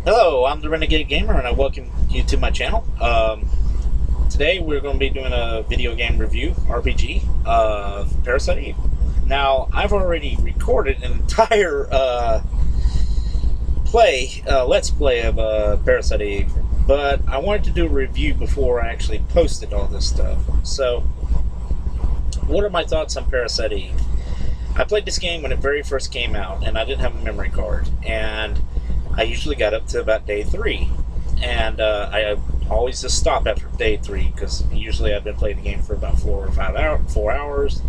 Hello, I'm the Renegade Gamer, and I welcome you to my channel. Today we're going to be doing a video game review, RPG, of Parasite Eve. Now, I've already recorded an entire let's play of Parasite Eve, but I wanted to do a review before I actually posted all this stuff. So, what are my thoughts on Parasite Eve? I played this game when it very first came out, and I didn't have a memory card, and I usually got up to about day 3, and I always just stop after day 3 because usually I've been playing the game for about 4 hours,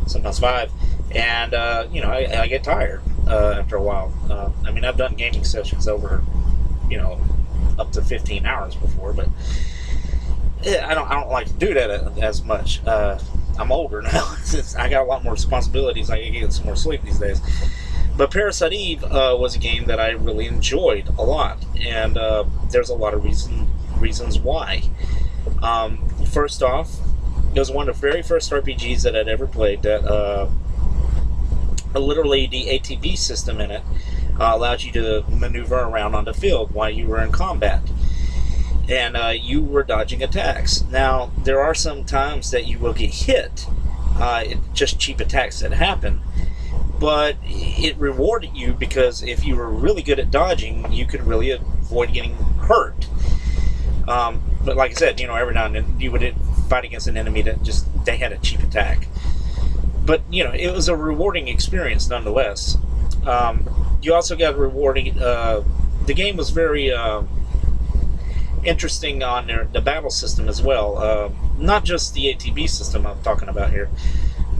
sometimes 5, and I get tired after a while. I mean, I've done gaming sessions over, up to 15 hours before, but I don't like to do that as much. I'm older now. I got a lot more responsibilities. I get some more sleep these days. But Parasite Eve was a game that I really enjoyed a lot, and there's a lot of reasons why. First off, it was one of the very first RPGs that I'd ever played that literally the ATB system in it allowed you to maneuver around on the field while you were in combat. And you were dodging attacks. Now, there are some times that you will get hit, just cheap attacks that happen, but it rewarded you because if you were really good at dodging, you could really avoid getting hurt. But like I said, every now and then you would fight against an enemy that they had a cheap attack. But, it was a rewarding experience nonetheless. You also got rewarding, the game was very interesting on the battle system as well. Not just the ATB system I'm talking about here,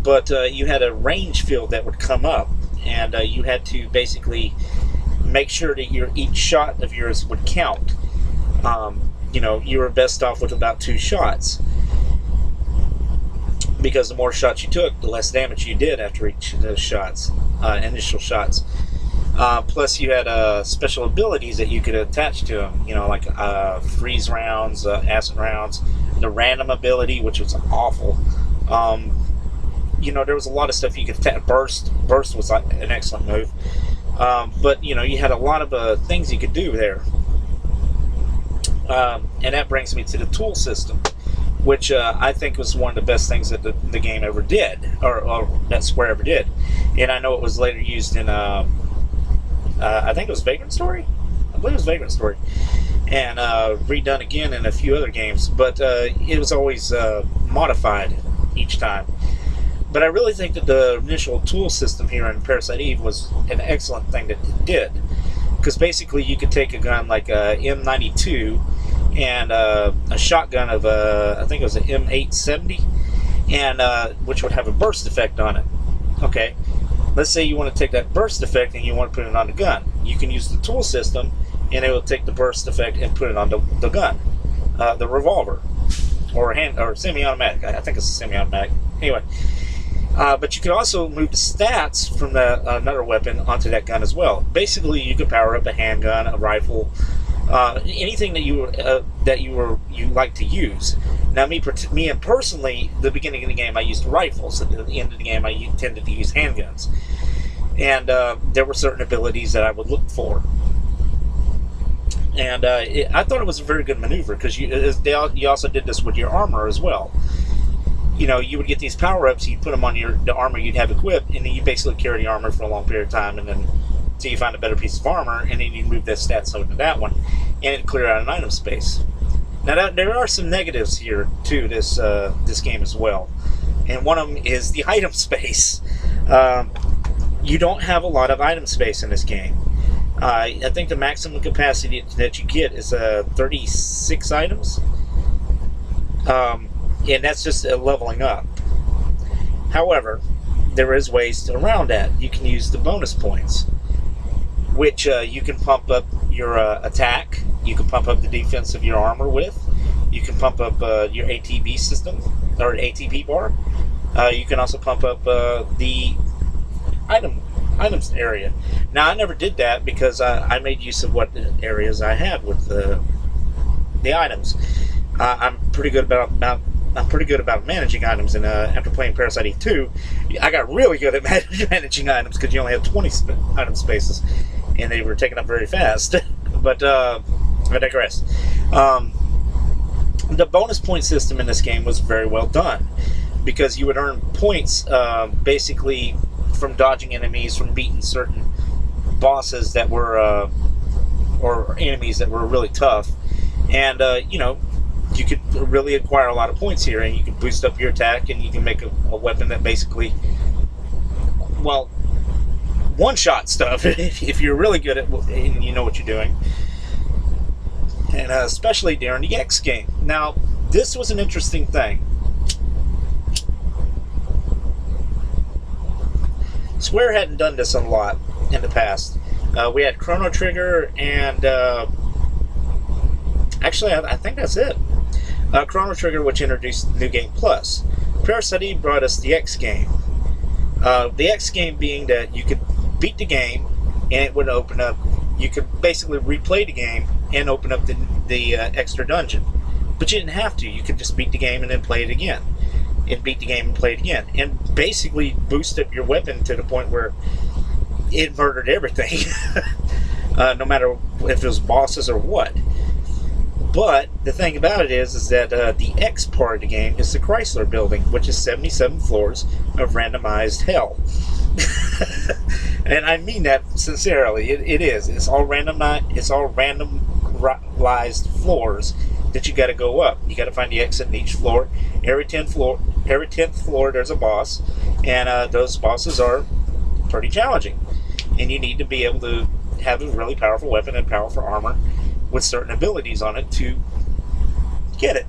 but you had a range field that would come up, and you had to basically make sure that each shot of yours would count. You were best off with about 2 shots, because the more shots you took, the less damage you did after each of those shots, initial shots. Plus, you had special abilities that you could attach to them, like freeze rounds, acid rounds, the random ability, which was awful. There was a lot of stuff you could attach. Burst was an excellent move. But, you had a lot of things you could do there. And that brings me to the tool system, which I think was one of the best things that the game ever did, or that Square ever did. And I know it was later used in... I think it was Vagrant Story? I believe it was Vagrant Story. And redone again in a few other games. But it was always modified each time. But I really think that the initial tool system here in Parasite Eve was an excellent thing that it did. Because basically you could take a gun like a M92 and a shotgun of, I think it was an M870, and which would have a burst effect on it. Okay. Let's say you want to take that burst effect and you want to put it on the gun. You can use the tool system, and it will take the burst effect and put it on the gun, the revolver, or semi-automatic. I think it's a semi-automatic. Anyway, but you can also move the stats from another weapon onto that gun as well. Basically, you could power up a handgun, a rifle, anything that you like to use. Now, me and personally, the beginning of the game, I used rifles. At the end of the game, I tended to use handguns. And there were certain abilities that I would look for. And I thought it was a very good maneuver, because you also did this with your armor as well. You would get these power-ups, you'd put them on the armor you'd have equipped, and then you basically carry the armor for a long period of time, and then so you find a better piece of armor, and then you move that stats over to that one, and it clear out an item space. Now, there are some negatives here to this game as well, and one of them is the item space. You don't have a lot of item space in this game. I think the maximum capacity that you get is 36 items, and that's just leveling up. However, there is ways around that. You can use the bonus points, which you can pump up your attack. You can pump up the defense of your armor with. You can pump up your ATB system, or ATB bar. You can also pump up the items area. Now, I never did that because I made use of what areas I had with the items. I'm pretty good about managing items, and after playing Parasite Eve 2, I got really good at managing items because you only have 20 item spaces, and they were taken up very fast. But I digress. Um, the bonus point system in this game was very well done because you would earn points basically from dodging enemies, from beating certain bosses that were or enemies that were really tough, and you could really acquire a lot of points here, and you can boost up your attack, and you can make a weapon that basically, well, one-shot stuff if you're really good at and you know what you're doing, and especially during the X game. Now, this was an interesting thing. Square hadn't done this a lot in the past. We had Chrono Trigger, and actually, I think that's it. Chrono Trigger, which introduced New Game Plus. Parasite brought us the X game. The X game being that you could beat the game, and it would open up. You could basically replay the game and open up the extra dungeon, but you didn't have to. You could just beat the game and then play it again, and beat the game and play it again, and basically boost up your weapon to the point where it murdered everything, no matter if it was bosses or what. But the thing about it is that the X part of the game is the Chrysler Building, which is 77 floors of randomized hell. And I mean that sincerely. It is. It's all randomized floors that you got to go up. You got to find the exit in each floor. Every 10th floor, there's a boss, and those bosses are pretty challenging. And you need to be able to have a really powerful weapon and powerful armor with certain abilities on it to get it.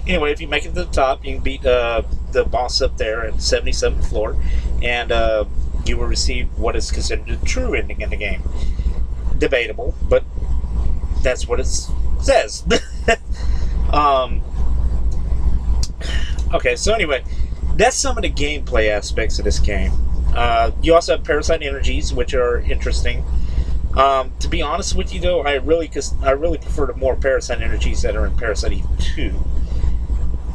Anyway, if you make it to the top, you can beat the boss up there at the 77th floor, and you will receive what is considered a true ending in the game. Debatable, but that's what it says. Okay, so anyway, that's some of the gameplay aspects of this game. You also have parasite energies, which are interesting. To be honest with you, though, I really prefer the more parasite energies that are in Parasite Eve 2.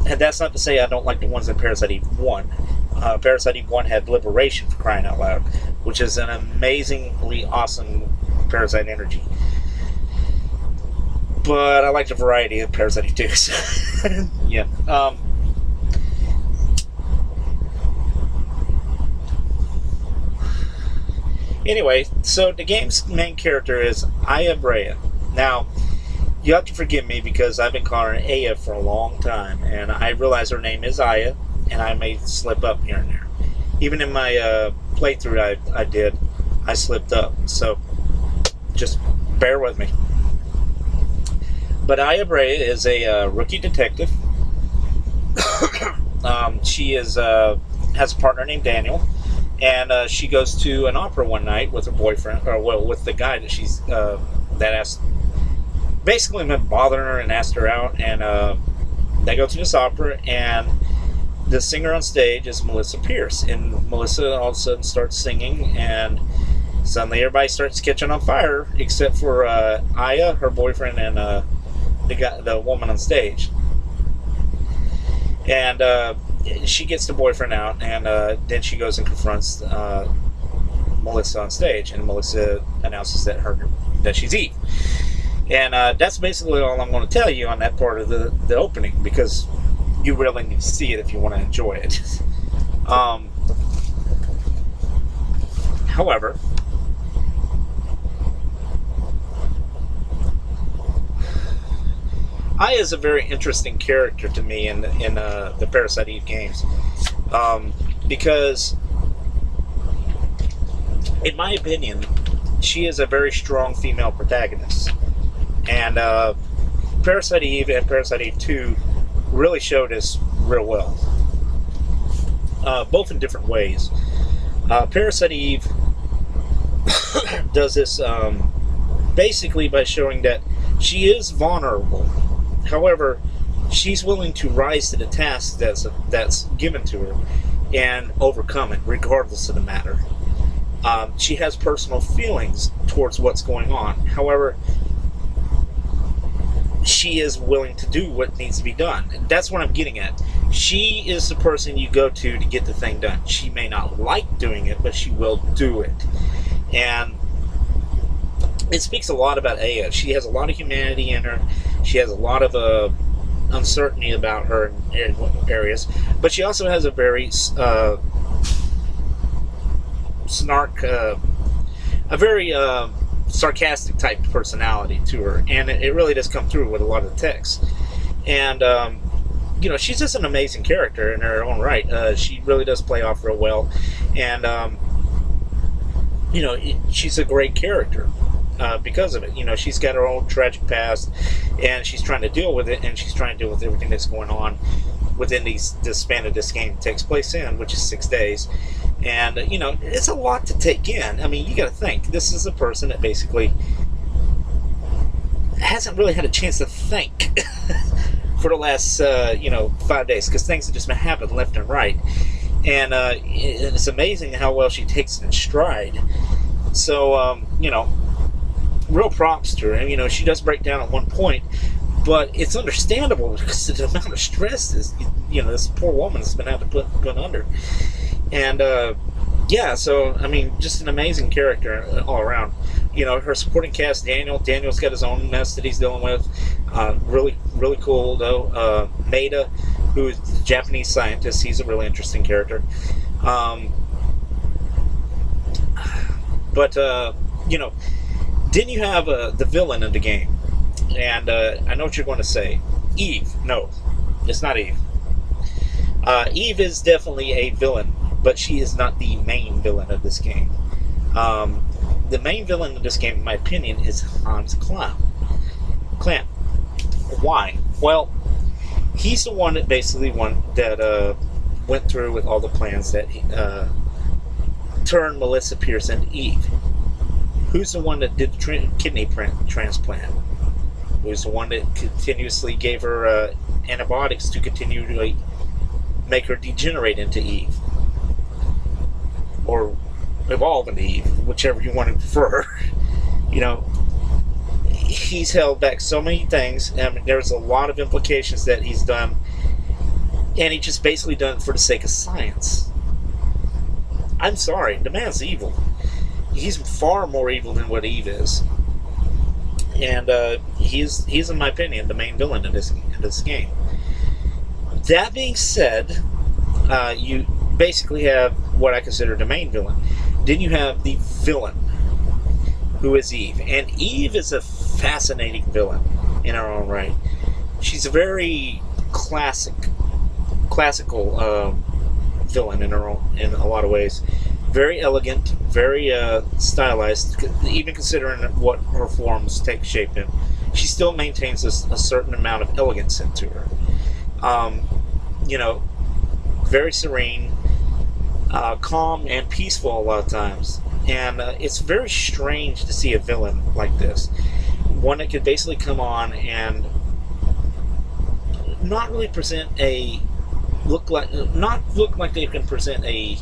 And that's not to say I don't like the ones in Parasite Eve 1. Parasite Eve 1 had Liberation, for crying out loud, which is an amazingly awesome parasite energy. But I like the variety of Parasite Eve 2. So yeah. Anyway, so the game's main character is Aya Brea. Now, you have to forgive me because I've been calling her Aya for a long time, and I realize her name is Aya, and I may slip up here and there. Even in my playthrough I slipped up, so just bear with me. But Aya Brea is a rookie detective. She has a partner named Daniel. And she goes to an opera one night with her boyfriend, or well, with the guy that she's that asked, basically been bothering her and asked her out. And they go to this opera, and the singer on stage is Melissa Pierce. And Melissa all of a sudden starts singing, and suddenly everybody starts catching on fire, except for Aya, her boyfriend, and the woman on stage. And she gets the boyfriend out, and then she goes and confronts Melissa on stage, and Melissa announces that she's Eve. And that's basically all I'm going to tell you on that part of the opening, because you really need to see it if you want to enjoy it. However, Aya is a very interesting character to me in the Parasite Eve games, because, in my opinion, she is a very strong female protagonist, and Parasite Eve and Parasite Eve 2 really showed us real well, both in different ways. Parasite Eve does this basically by showing that she is vulnerable. However, she's willing to rise to the task that's given to her and overcome it, regardless of the matter. She has personal feelings towards what's going on. However, she is willing to do what needs to be done. And that's what I'm getting at. She is the person you go to get the thing done. She may not like doing it, but she will do it. And it speaks a lot about Aya. She has a lot of humanity in her. She has a lot of uncertainty about her in areas, but she also has a very snark, a very sarcastic type personality to her, and it really does come through with a lot of the text. And she's just an amazing character in her own right. She really does play off real well, and she's a great character. Because of it, she's got her own tragic past, and she's trying to deal with it, and she's trying to deal with everything that's going on within this span that this game takes place in, which is 6 days. And it's a lot to take in. I mean, you got to think, this is a person that basically hasn't really had a chance to think for the last 5 days, because things have just been happening left and right, and it's amazing how well she takes it in stride. So real props to her. And she does break down at one point, but it's understandable because of the amount of stress this poor woman has been having to put under. And so I mean, just an amazing character all around. Her supporting cast, Daniel's got his own mess that he's dealing with. Really, really cool though. Maeda, who is the Japanese scientist, he's a really interesting character. But then you have the villain of the game, and I know what you're going to say. Eve. No, it's not Eve. Eve is definitely a villain, but she is not the main villain of this game. The main villain of this game, in my opinion, is Hans Clamp. Why? Well, he's the one that basically went through with all the plans that turned Melissa Pierce into Eve. Who's the one that did the kidney transplant? Who's the one that continuously gave her antibiotics to continue to make her degenerate into Eve? Or evolve into Eve, whichever you want to prefer. He's held back so many things, and there's a lot of implications that he's done, and he just basically done it for the sake of science. I'm sorry, the man's evil. He's far more evil than what Eve is, and he's in my opinion the main villain in this game. That being said, you basically have what I consider the main villain. Then you have the villain, who is Eve, and Eve is a fascinating villain in her own right. She's a very classical villain in a lot of ways. Very elegant, very stylized, even considering what her forms take shape in. She still maintains a certain amount of elegance into her. Very serene, calm, and peaceful a lot of times. And it's very strange to see a villain like this. One that could basically come on and not really look like they can present a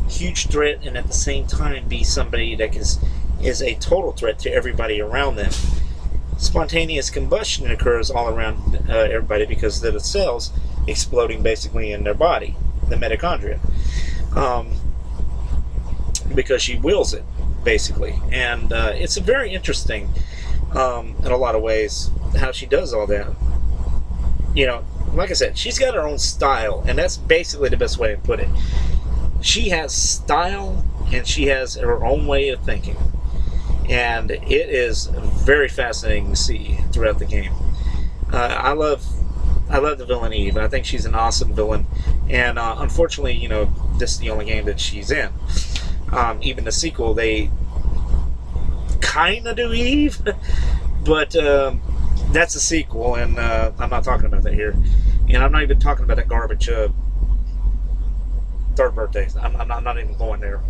huge threat, and at the same time be somebody that is a total threat to everybody around them. Spontaneous combustion occurs all around everybody because of the cells exploding basically in their body, the mitochondria, because she wills it basically. And it's a very interesting in a lot of ways how she does all that. Like I said, she's got her own style, and that's basically the best way to put it. She has style, and she has her own way of thinking, and it is very fascinating to see throughout the game. I love the villain Eve. I think she's an awesome villain, and unfortunately, this is the only game that she's in. Even the sequel, they kind of do Eve, but that's a sequel, and I'm not talking about that here, and I'm not even talking about that garbage. Third birthdays. I'm not even going there.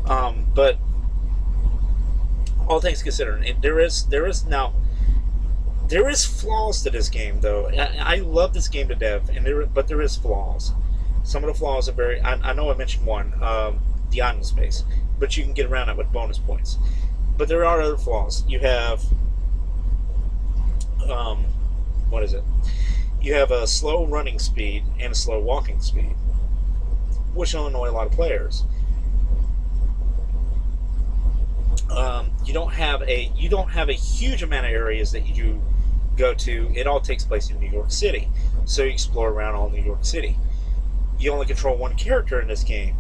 But all things considered, there is flaws to this game, though. I love this game to death, but there is flaws. Some of the flaws are very. I know I mentioned one, the island space, but you can get around it with bonus points. But there are other flaws. You have what is it? You have a slow running speed and a slow walking speed, which will annoy a lot of players. You don't have a huge amount of areas that you go to. It all takes place in New York City, so you explore around all New York City. You only control one character in this game,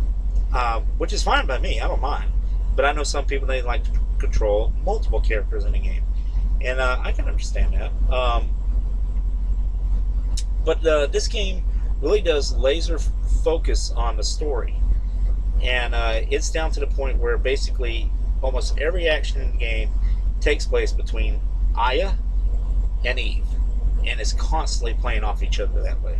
which is fine by me. I don't mind. But I know some people, they like to control multiple characters in a game, and I can understand that. But this game really does laser focus on the story, and it's down to the point where basically almost every action in the game takes place between Aya and Eve, and it's constantly playing off each other that way.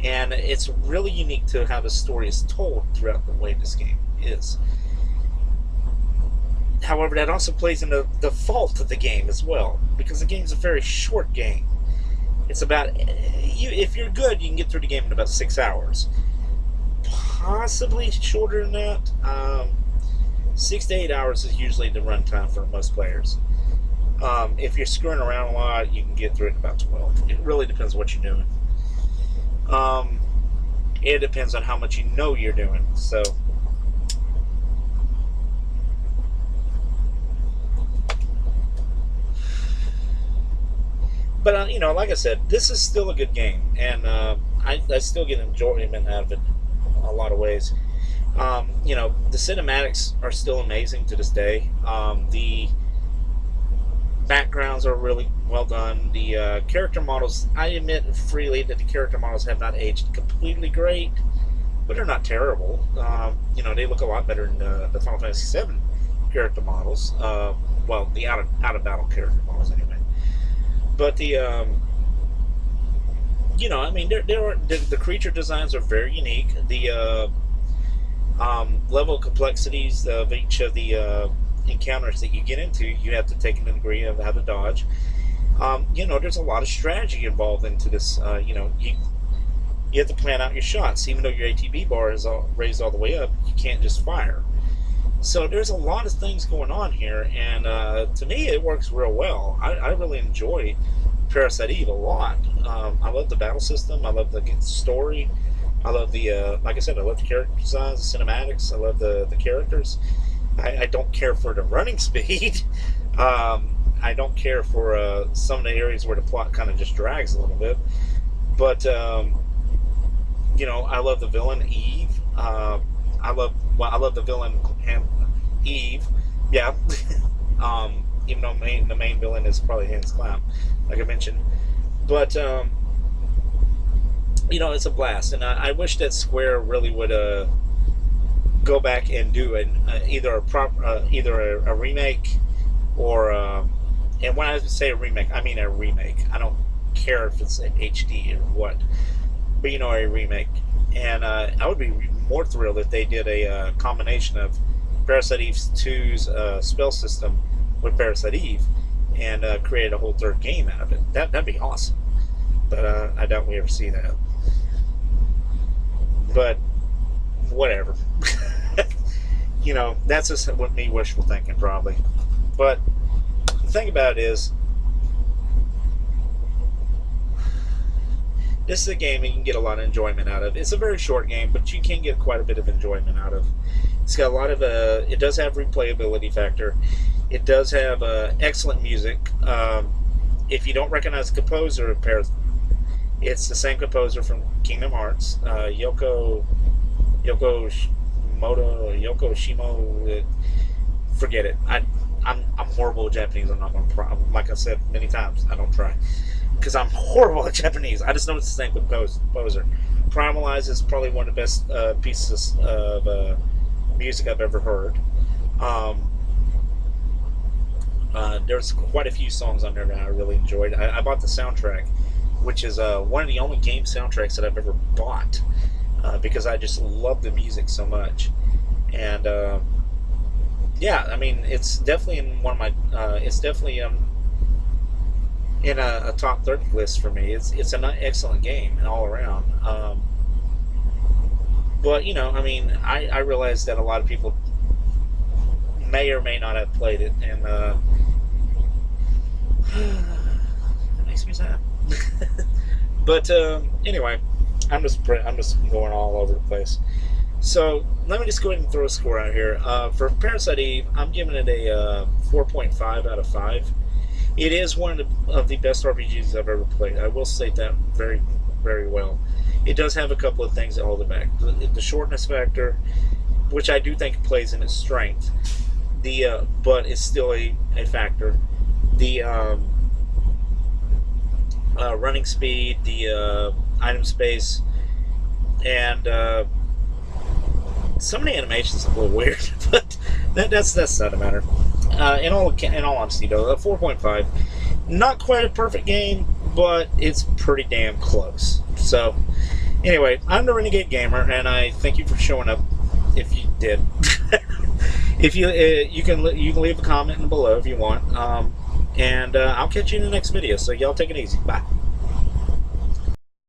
And it's really unique to how the story is told throughout the way this game is. However, that also plays into the fault of the game as well, because the game is a very short game. It's about, if you're good, you can get through the game in about 6 hours. Possibly shorter than that. 6 to 8 hours is usually the runtime for most players. If you're screwing around a lot, you can get through it in about 12. It really depends on what you're doing. It depends on how much you know you're doing. So, but you know, like I said, this is still a good game, and I still get enjoyment out of it in a lot of ways. You know, the cinematics are still amazing to this day. The backgrounds are really well done. The character models, I admit freely that the character models have not aged completely great, but they're not terrible. You know, they look a lot better than the Final Fantasy VII character models. Well, the out of battle character models anyway. But the you know, I mean, the creature designs are very unique. The level of complexities of each of the encounters that you get into, you have to take a degree of how to dodge. You know, there's a lot of strategy involved into this. You know, you have to plan out your shots. Even though your ATB bar is raised all the way up, you can't just fire. So there's a lot of things going on here, and to me, it works real well. I really enjoy Parasite Eve a lot. I love the battle system. I love the story. I love the, like I said, I love the character designs, the cinematics. I love the characters. I don't care for the running speed. I don't care for some of the areas where the plot kind of just drags a little bit. But, you know, I love the villain, Eve. I love the villain, Eve. Yeah. Even though the main villain is probably Hans Clown, like I mentioned. But, you know, it's a blast. And I wish that Square really would go back and do either a remake or and when I say a remake, I mean a remake. I don't care if it's HD or what, but you know, a remake. And I would be more thrilled if they did a combination of Parasite Eve 2's spell system with Parasite Eve and created a whole third game out of it. That'd be awesome. But I doubt we ever see that. But whatever. You know, that's just what me wishful thinking, probably. But the thing about it is, this is a game that you can get a lot of enjoyment out of. It's a very short game, but you can get quite a bit of enjoyment out of. It's got a lot of, it does have replayability factor. It does have excellent music. If you don't recognize the composer, it's the same composer from Kingdom Hearts, Yoko Shimo. Forget it. I'm horrible at Japanese. I'm not going to, like I said many times, I don't try. Because I'm horrible at Japanese. I just know it's the same composer. Primalize is probably one of the best pieces of music I've ever heard. There's quite a few songs on there that I really enjoyed. I bought the soundtrack, which is one of the only game soundtracks that I've ever bought, because I just love the music so much. And yeah, I mean, it's definitely in one of my. It's definitely in a top 30 list for me. It's an excellent game all around. But you know, I mean, I realize that a lot of people may or may not have played it, and it makes me sad. But anyway, I'm just going all over the place. So let me just go ahead and throw a score out here. For Parasite Eve, I'm giving it a 4.5 out of 5. It is one of the best RPGs I've ever played. I will state that very, very well. It does have a couple of things that hold it back. The shortness factor, which I do think plays in its strength, but it's still a factor. The running speed, the item space, and some of the animations are a little weird, but that's not a matter. In all honesty, though, a 4.5, not quite a perfect game, but it's pretty damn close. So, anyway, I'm the Renegade Gamer, and I thank you for showing up. If you did, if you can leave a comment below if you want, and I'll catch you in the next video. So y'all take it easy. Bye.